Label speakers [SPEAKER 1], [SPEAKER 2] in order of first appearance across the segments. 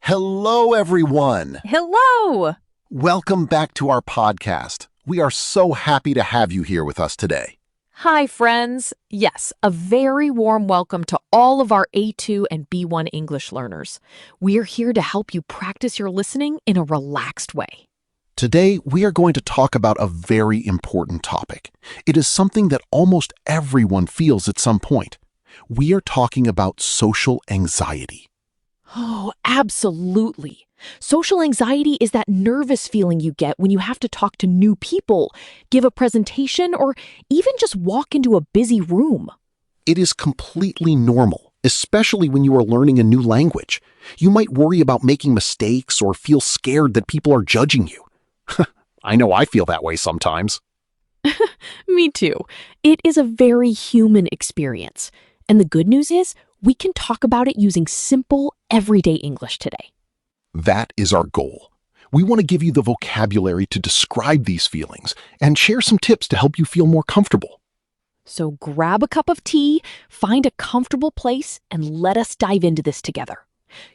[SPEAKER 1] Hello, everyone.
[SPEAKER 2] Hello!
[SPEAKER 1] Welcome back to our podcast. We are so happy to have you here with us today.
[SPEAKER 2] Hi, friends. Yes, a very warm welcome to all of our A2 and B1 English learners. We're here to help you practice your listening in a relaxed way.
[SPEAKER 1] Today, we are going to talk about a very important topic. It is something that almost everyone feels at some point. We are talking about social anxiety.
[SPEAKER 2] Oh, absolutely. Social anxiety is that nervous feeling you get when you have to talk to new people, give a presentation, or even just walk into a busy room.
[SPEAKER 1] It is completely normal, especially when you are learning a new language. You might worry about making mistakes or feel scared that people are judging you. I know I feel that way sometimes.
[SPEAKER 2] Me too. It is a very human experience. And the good news is, we can talk about it using simple, everyday English today.
[SPEAKER 1] That is our goal. We want to give you the vocabulary to describe these feelings and share some tips to help you feel more comfortable.
[SPEAKER 2] So grab a cup of tea, find a comfortable place, and let us dive into this together.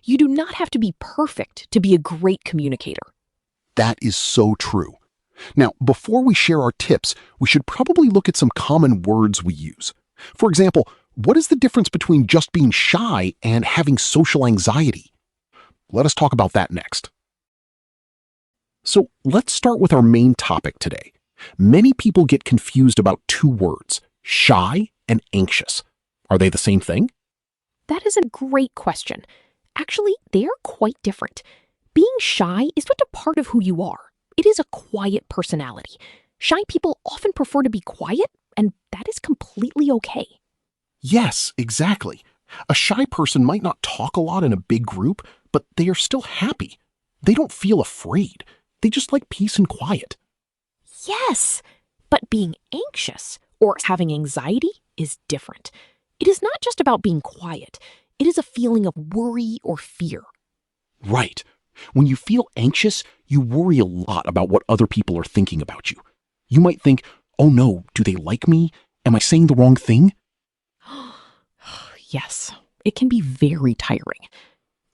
[SPEAKER 2] You do not have to be perfect to be a great communicator.
[SPEAKER 1] That is so true. Now, before we share our tips, we should probably look at some common words we use. For example, what is the difference between just being shy and having social anxiety? Let us talk about that next. So let's start with our main topic today. Many people get confused about two words, shy and anxious. Are they the same thing?
[SPEAKER 2] That is a great question. Actually, they are quite different. Being shy is just a part of who you are. It is a quiet personality. Shy people often prefer to be quiet, and that is completely okay.
[SPEAKER 1] Yes, exactly. A shy person might not talk a lot in a big group, but they are still happy. They don't feel afraid. They just like peace and quiet.
[SPEAKER 2] Yes, but being anxious or having anxiety is different. It is not just about being quiet. It is a feeling of worry or fear.
[SPEAKER 1] Right. When you feel anxious, you worry a lot about what other people are thinking about you. You might think, oh no, do they like me? Am I saying the wrong thing?
[SPEAKER 2] Yes, it can be very tiring.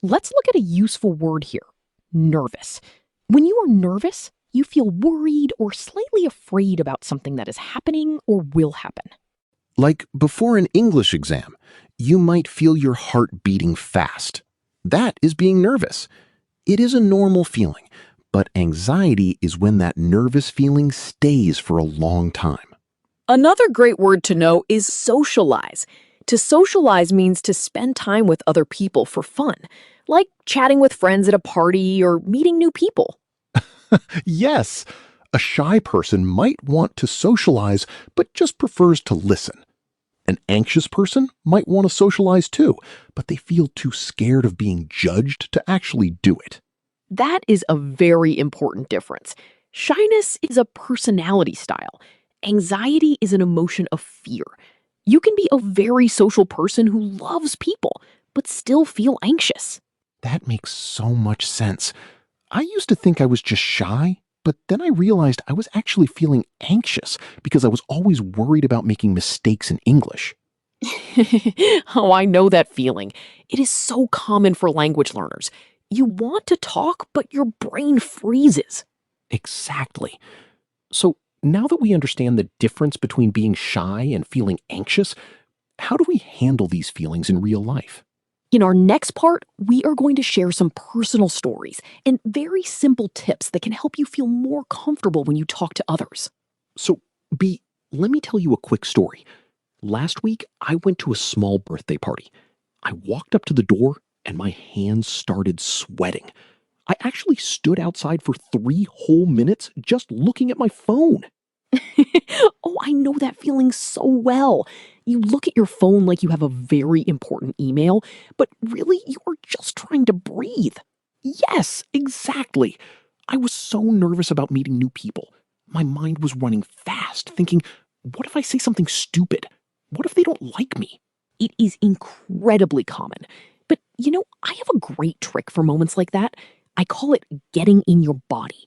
[SPEAKER 2] Let's look at a useful word here, nervous. When you are nervous, you feel worried or slightly afraid about something that is happening or will happen.
[SPEAKER 1] Like before an English exam, you might feel your heart beating fast. That is being nervous. It is a normal feeling, but anxiety is when that nervous feeling stays for a long time.
[SPEAKER 2] Another great word to know is socialize. To socialize means to spend time with other people for fun, like chatting with friends at a party or meeting new people.
[SPEAKER 1] Yes, a shy person might want to socialize, but just prefers to listen. An anxious person might want to socialize too, but they feel too scared of being judged to actually do it.
[SPEAKER 2] That is a very important difference. Shyness is a personality style. Anxiety is an emotion of fear. You can be a very social person who loves people, but still feel anxious.
[SPEAKER 1] That makes so much sense. I used to think I was just shy, but then I realized I was actually feeling anxious because I was always worried about making mistakes in English.
[SPEAKER 2] Oh, I know that feeling. It is so common for language learners. You want to talk, but your brain freezes.
[SPEAKER 1] Exactly. So now that we understand the difference between being shy and feeling anxious, how do we handle these feelings in real life?
[SPEAKER 2] In our next part, we are going to share some personal stories and very simple tips that can help you feel more comfortable when you talk to others.
[SPEAKER 1] So, B, let me tell you a quick story. Last week, I went to a small birthday party. I walked up to the door and my hands started sweating. I actually stood outside for 3 whole minutes just looking at my phone.
[SPEAKER 2] Oh, I know that feeling so well. You look at your phone like you have a very important email, but really you're just trying to breathe.
[SPEAKER 1] Yes, exactly. I was so nervous about meeting new people. My mind was running fast, thinking, what if I say something stupid? What if they don't like me?
[SPEAKER 2] It is incredibly common. But I have a great trick for moments like that. I call it getting in your body.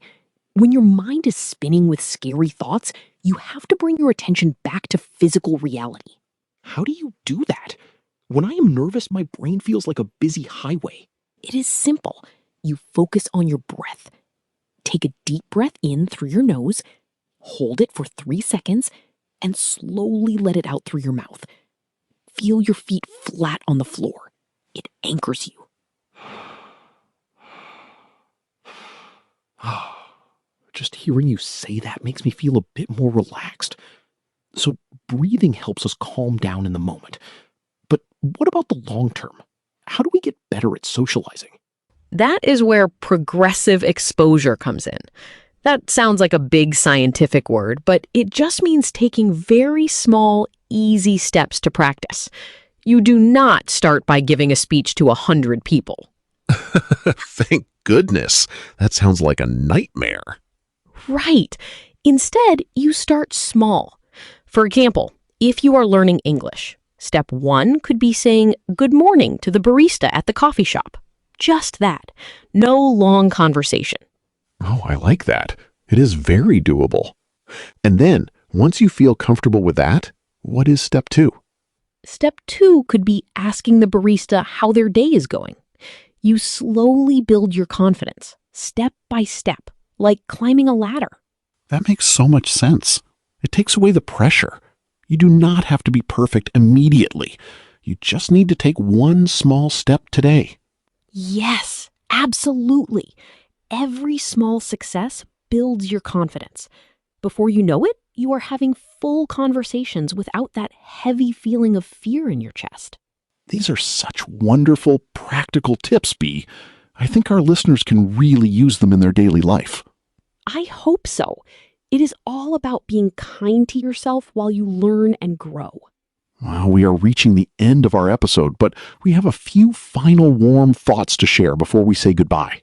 [SPEAKER 2] When your mind is spinning with scary thoughts, you have to bring your attention back to physical reality.
[SPEAKER 1] How do you do that? When I am nervous, my brain feels like a busy highway.
[SPEAKER 2] It is simple. You focus on your breath. Take a deep breath in through your nose, hold it for 3 seconds, and slowly let it out through your mouth. Feel your feet flat on the floor. It anchors you.
[SPEAKER 1] Just hearing you say that makes me feel a bit more relaxed. So breathing helps us calm down in the moment. But what about the long term? How do we get better at socializing?
[SPEAKER 2] That is where progressive exposure comes in. That sounds like a big scientific word, but it just means taking very small, easy steps to practice. You do not start by giving a speech to 100 people.
[SPEAKER 1] Thank goodness. That sounds like a nightmare.
[SPEAKER 2] Right. Instead, you start small. For example, if you are learning English, step 1 could be saying good morning to the barista at the coffee shop. Just that. No long conversation.
[SPEAKER 1] Oh, I like that. It is very doable. And then, once you feel comfortable with that, what is step 2?
[SPEAKER 2] Step 2 could be asking the barista how their day is going. You slowly build your confidence, step by step, like climbing a ladder.
[SPEAKER 1] That makes so much sense. It takes away the pressure. You do not have to be perfect immediately. You just need to take one small step today.
[SPEAKER 2] Yes, absolutely. Every small success builds your confidence. Before you know it, you are having full conversations without that heavy feeling of fear in your chest.
[SPEAKER 1] These are such wonderful, practical tips, Bea. I think our listeners can really use them in their daily life.
[SPEAKER 2] I hope so. It is all about being kind to yourself while you learn and grow.
[SPEAKER 1] Well, we are reaching the end of our episode, but we have a few final warm thoughts to share before we say goodbye.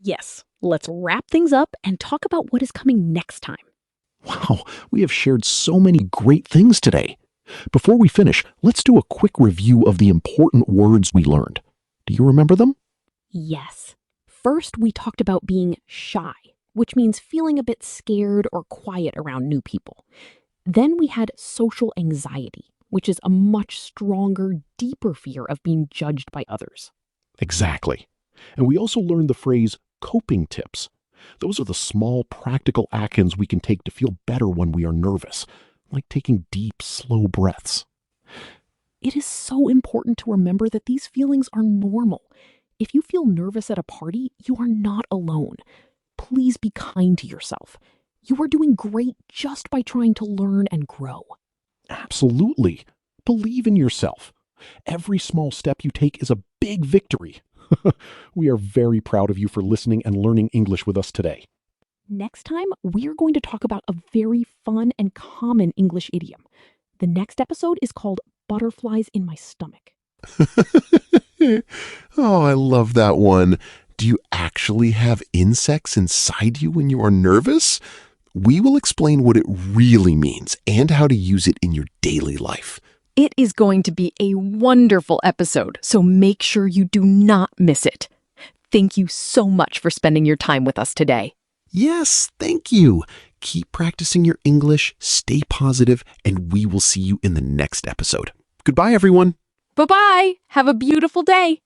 [SPEAKER 2] Yes, let's wrap things up and talk about what is coming next time.
[SPEAKER 1] Wow, we have shared so many great things today. Before we finish, let's do a quick review of the important words we learned. Do you remember them?
[SPEAKER 2] Yes. First, we talked about being shy, which means feeling a bit scared or quiet around new people. Then we had social anxiety, which is a much stronger, deeper fear of being judged by others.
[SPEAKER 1] Exactly. And we also learned the phrase coping tips. Those are the small, practical actions we can take to feel better when we are nervous, like taking deep, slow breaths.
[SPEAKER 2] It is so important to remember that these feelings are normal. If you feel nervous at a party, you are not alone. Please be kind to yourself. You are doing great just by trying to learn and grow.
[SPEAKER 1] Absolutely. Believe in yourself. Every small step you take is a big victory. We are very proud of you for listening and learning English with us today.
[SPEAKER 2] Next time, we're going to talk about a very fun and common English idiom. The next episode is called Butterflies in My Stomach.
[SPEAKER 1] Oh, I love that one. Do you actually have insects inside you when you are nervous? We will explain what it really means and how to use it in your daily life.
[SPEAKER 2] It is going to be a wonderful episode, so make sure you do not miss it. Thank you so much for spending your time with us today.
[SPEAKER 1] Yes, thank you. Keep practicing your English, stay positive, and we will see you in the next episode. Goodbye, everyone.
[SPEAKER 2] Bye-bye. Have a beautiful day.